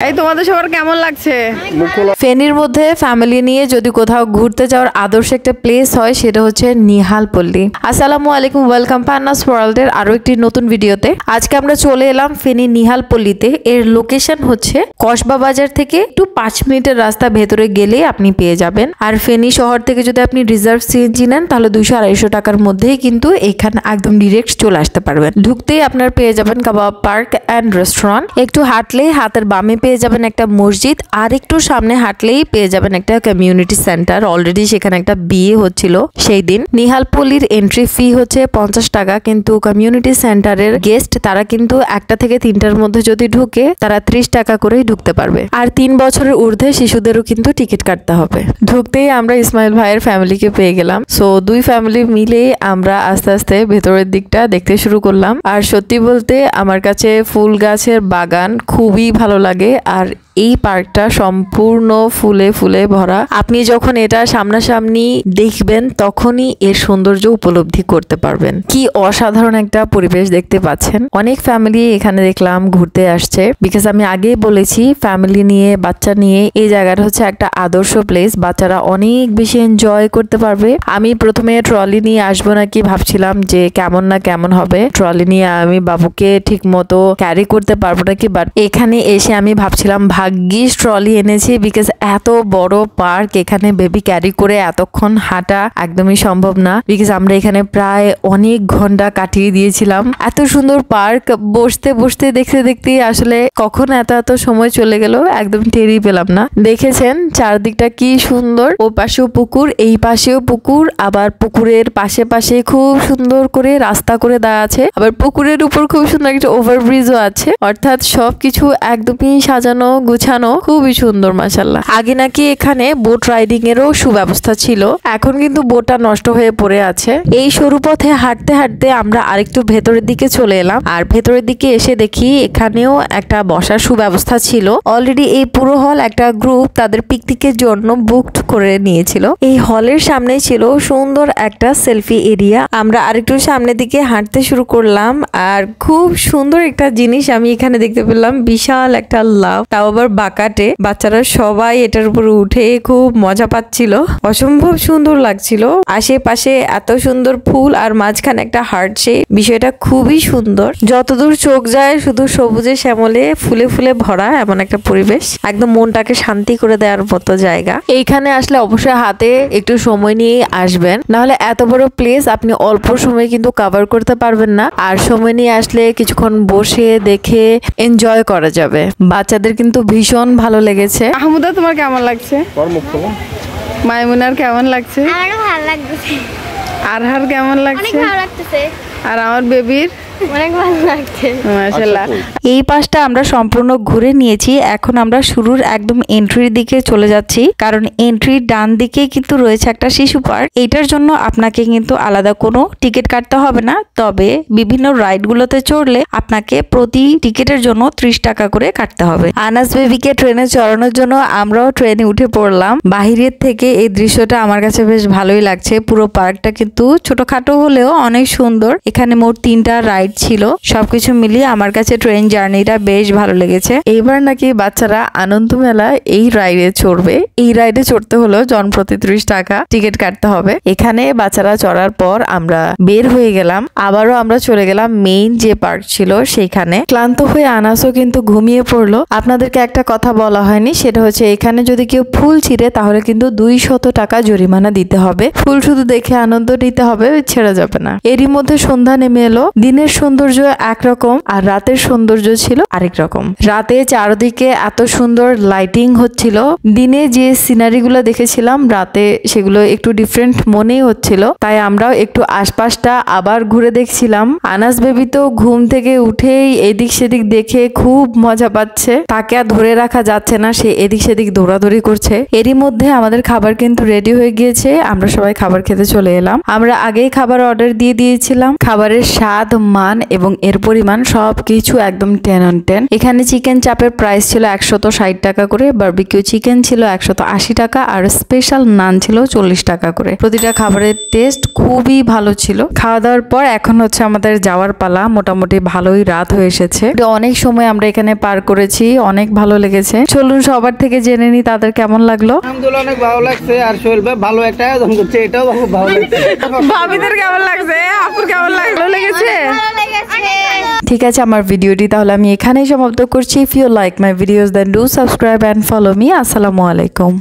এই তোমাদের সবার কেমন লাগছে? ফেনীর মধ্যে ফ্যামিলি নিয়ে যদি কোথাও ঘুরতে যাওয়ার আদর্শ একটা প্লেস হয় সেটা হচ্ছে নিহালপল্লী। আসসালামু আলাইকুম, ওয়েলকাম পান্নাস ওয়ার্ল্ডের আরো একটি নতুন ভিডিওতে। আজকে আমরা চলে এলাম ফেনী নিহালপল্লীতে। এর লোকেশন হচ্ছে কসবা বাজার থেকে একটু 5 মিনিটের রাস্তা ভেতরে গেলেই আপনি পেয়ে যাবেন। আর ফেনী শহর থেকে যদি আপনি রিজার্ভ সিএনজি নেন তাহলে 200-250 টাকার মধ্যেই কিন্তু এখানে একদম ডিরেক্ট চলে আসতে পারবেন। ঢুকতেই আপনার পেয়ে যাবেন কাবাব পার্ক অ্যান্ড রেস্টুরেন্ট। একটু হাঁটলেই হাতের বামে পেয়ে যাবেন একটা মসজিদ, আর একটু সামনে হাঁটলেই পেয়ে যাবেন একটা কমিউনিটি সেন্টার। অলরেডি সেখানে একটা বিয়ে হচ্ছিল সেই দিন। নিহালপল্লীর এন্ট্রি ফি হচ্ছে 50 টাকা, কিন্তু কমিউনিটি সেন্টারের গেস্ট তারা কিন্তু 1টা থেকে 3টার মধ্যে যদি ঢুকে তারা 30 টাকা করেই ঢুকতে পারবে। আর 3 বছরের ঊর্ধ্বে শিশুদেরও কিন্তু টিকিট কাটতে হবে। ঢুকতেই আমরা ইসমাইল ভাইয়ের ফ্যামিলিকে পেয়ে গেলাম। সো দুই ফ্যামিলি মিলে আমরা আস্তে আস্তে ভেতরের দিকটা দেখতে শুরু করলাম। আর সত্যি বলতে আমার কাছে ফুল গাছের বাগান খুবই ভালো লাগে। আর এই পার্কটা সম্পূর্ণ ফুলে ফুলে ভরা। আপনি যখন এটা সামনাসামনি দেখবেন তখনই এর সৌন্দর্য উপলব্ধি করতে পারবেন। কি অসাধারণ একটা পরিবেশ দেখতে পাচ্ছেন। অনেক ফ্যামিলি এখানে দেখলাম ঘুরতে আসছে, বিকজ আমি আগেই বলেছি ফ্যামিলি নিয়ে বাচ্চা নিয়ে এই জায়গাটা হচ্ছে একটা আদর্শ প্লেস। বাচ্চারা অনেক বেশি এনজয় করতে পারবে। আমি প্রথমে ট্রলি নিয়ে আসবো নাকি ভাবছিলাম যে কেমন না কেমন হবে, ট্রলি নিয়ে আমি বাবুকে ঠিক মতো ক্যারি করতে পারবো নাকি, বাট এখানে এসে আমি ভাবছিলাম ভাগ্যিস ট্রলি এনেছি, বিকজ এত বড় পার্ক এখানে বেবি ক্যারি করে এতক্ষণ হাঁটা একদমই সম্ভব না। বিকজ আমরা এখানে প্রায় অনেক ঘন্টা কাটিয়ে দিয়েছিলাম। এত সুন্দর পার্ক, বসতে বসতে দেখতে দেখতে আসলে কখন এত এত সময় চলে গেল একদম টেরই পেলাম না। দেখেছেন চারদিকটা কি সুন্দর, ও পাশেও পুকুর এই পাশেও পুকুর, আবার পুকুরের পাশে পাশে খুব সুন্দর করে রাস্তা করে দেওয়া আছে, আবার পুকুরের উপর খুব সুন্দর একটা ওভারব্রিজও আছে। অর্থাৎ সবকিছু একদমই সাজানো গুছানো, খুবই সুন্দর মাশাআল্লাহ। আগে নাকি এখানে বোট রাইডিং এরও সুব্যবস্থা ছিল, এখন কিন্তু বোটটা নষ্ট হয়ে পড়ে আছে। এই সরু পথে হাঁটতে হাঁটতে আমরা আরেকটু ভেতরের দিকে চলে এলাম। আর ভেতরের দিকে এসে দেখি এখানেও একটা বসার সুব্যবস্থা ছিল। অলরেডি এই পুরো হল একটা গ্রুপ তাদের পিকনিকের জন্য বুকড করে নিয়েছিল। এই হলের সামনে ছিল সুন্দর একটা সেলফি এরিয়া। আমরা আরেকটু সামনের দিকে হাঁটতে শুরু করলাম। আর খুব সুন্দর একটা জিনিস আমি এখানে দেখতে পেলাম, বিশাল একটা লাভ, তাও আবার বাকাটে। বাচ্চারা সবাই এটার উপর উঠে খুব মজা পাচ্ছিল, অসম্ভব সুন্দর লাগছিল। আশেপাশে এত সুন্দর ফুল আর মাঝখানে একটা হার্ট শেপ, বিষয়টা খুবই সুন্দর। যতদূর চোখ যায় শুধু সবুজে শ্যামলে ফুলে ফুলে ভরা এমন একটা পরিবেশ, একদম মনটাকে শান্তি করে দেওয়ার মতো জায়গা। এইখানে আসলে অবশ্যই হাতে একটু সময় নিয়ে আসবেন, নাহলে এত বড় প্লেস আপনি অল্প সময় কিন্তু কভার করতে পারবেন না। আর সময় নিয়ে আসলে কিছুক্ষণ বসে দেখে এনজয় করা যাবে। বাচ্চাদের কিন্তু ভীষণ ভালো লেগেছে। আহমুদা তোমার কেমন লাগছে? মাইমুনার কেমন লাগছে? আমারও ভালো লাগছে। আরহার কেমন লাগছে? অনেক ভালো লাগতেছে। আর আমার বেবির অনেক ভালো লাগছে মাশাআল্লাহ। এই পাশটা আমরা সম্পূর্ণ ঘুরে নিয়েছি। এখন আমরা শুরুর একদম এন্ট্রির দিকে চলে যাচ্ছি, কারণ এন্ট্রির ডান দিকে কিন্তু রয়েছে একটা শিশু পার্ক। এইটার জন্য আপনাকে কিন্তু আলাদা কোনো টিকিট কাটতে হবে না, তবে বিভিন্ন রাইড গুলোতে চড়লে আপনাকে প্রতি টিকিটের জন্য 30 টাকা করে কাটতে হবে। আনাস বেবিকে ট্রেনে চড়ানোর জন্য আমরাও ট্রেনে উঠে পড়লাম। বাহিরের থেকে এই দৃশ্যটা আমার কাছে বেশ ভালোই লাগছে। পুরো পার্কটা কিন্তু ছোটখাটো হলেও অনেক সুন্দর। এখানে মোট 3টা রাইড ছিল। সবকিছু মিলিয়ে আমার কাছে ট্রেন জার্নিটা বেশ ভালো লেগেছে। এইবার নাকি বাচ্চারা আনন্দ মেলায় এই রাইডে চড়বে। এই রাইডে চড়তে হলো জনপ্রতি 30 টাকা টিকিট কাটতে হবে। এখানে বাচ্চারা চড়ার পর আমরা বের হয়ে গেলাম। আবারও আমরা চলে গেলাম মেইন যে পার্ক ছিল সেখানে। ক্লান্ত হয়ে আনাসও কিন্তু ঘুমিয়ে পড়লো। আপনাদেরকে একটা কথা বলা হয়নি, সেটা হচ্ছে এখানে যদি কেউ ফুল ছিঁড়ে তাহলে কিন্তু 200 টাকা জরিমানা দিতে হবে। ফুল শুধু দেখে আনন্দ নিতে হবে, ছেড়ে যাবে না। এরই মধ্যে সন্ধ্যা নেমে এলো। দিনের সৌন্দর্য একরকম আর রাতের সৌন্দর্য ছিল আরেক রকম। রাতে চারদিকে এত সুন্দর লাইটিং হচ্ছিল। দিনে যে সিনারি গুলো দেখেছিলাম রাতে সেগুলো একটু ডিফারেন্ট মনেই হচ্ছিল, তাই আমরাও একটু আশপাশটা আবার ঘুরে দেখছিলাম। আনাস বেবি তো ঘুম থেকে উঠেই এদিক সেদিক দেখে খুব মজা পাচ্ছে, তাকে আর ধরে রাখা যাচ্ছে না, সে এদিক সেদিক দৌড়াদৌড়ি করছে। এরই মধ্যে আমাদের খাবার কিন্তু রেডি হয়ে গিয়েছে। আমরা সবাই খাবার খেতে চলে এলাম। আমরা আগেই খাবার অর্ডার দিয়ে দিয়েছিলাম। খাবারের স্বাদ, মান মান এবং এর পরিমাণ সবকিছু একদম 10 on 10। এখানে চিকেন চাপের প্রাইস ছিল 160 টাকা করে, বারবিকিউ চিকেন ছিল 180 টাকা আর স্পেশাল নান ছিল 40 টাকা করে। প্রতিটা খাবারের টেস্ট খুবই ভালো ছিল। খাওয়া দাওয়ার পর এখন হচ্ছে আমাদের যাওয়ার পালা। মোটামুটি ভালোই রাত হয়ে এসেছে, অনেক সময় আমরা এখানে পার করেছি, অনেক ভালো লেগেছে। চলুন সবার থেকে জেনে নি তাদের কেমন লাগলো। আলহামদুলিল্লাহ অনেক ভালো লাগছে, আর সোহেল ভাই ভালো একটা আয়োজন করছে, এটাও খুব ভালো লাগছে। ভাবিদের কেমন লাগছে, আপুর কেমন লেগেছে? ঠিক আছে, আমার ভিডিওটি তাহলে আমি এখানেই সমাপ্ত করছি। If you like my videos then do subscribe and follow me. আসসালামু আলাইকুম।